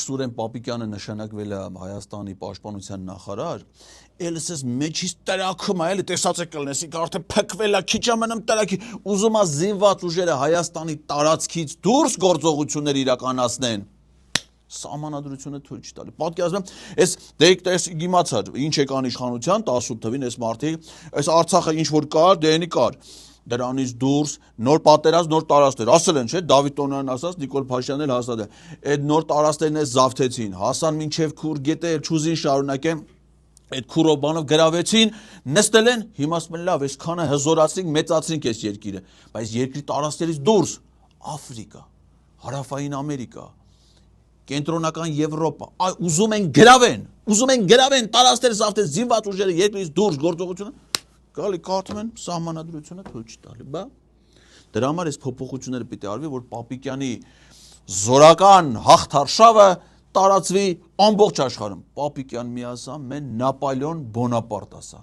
Սուրեն Պապիկյանը նշանակվել է Հայաստանի պաշտպանության նախարար, էլս ես մեջից տրաքում է, էլի տեսած եք կլնես, ինք արդեն փքվել է, քիչ ամենամ տրակի, ուզում է զինված ուժերը Հայաստանի տարածքից դուրս գործողություններ իրականացնեն։ Սահմանադրությունը թույլ չի տալի։ Պատկերացնում ես, դե իմացար, ինչ եկան իշխանության 18 թվին այս մարդիկ, այս Արցախը ինչ որ կար, դենի կար։ Դրանից դուրս նոր պատերազմ, նոր տարածքներ, ասել են, չէ՞, Դավիթ Տոնյանն ասաց, Նիկոլ Փաշյանն էլ հաստատել։ Այդ նոր տարածքներն է զավթեցին, հասան մինչև քուր գետը չուզին շարունակեն, այդ քուրով բանով գրավեցին, նստել են, հիմա ասում են լավ, այսքանը հզորացրինք, մեծացրինք այս երկիրը, բայց երկրի տարածքներից դուրս Աֆրիկա, Հարավային Ամերիկա, Կենտրոնական Եվրոպա, ուզում են գրավեն, տարածքները զավթեն, զինված ուժերը երկրից դուրս գործողությունը գալի կարդում են սահմանադրությունը թույլ չի տալի, բա դրա համար այս փոփոխությունները պիտի արվի, որ Պապիկյանի զորական հաղթարշավը տարածվի ամբողջ աշխարհում։ Պապիկյան մի ասա, մեն Նապոլեոն Բոնապարտ ասա։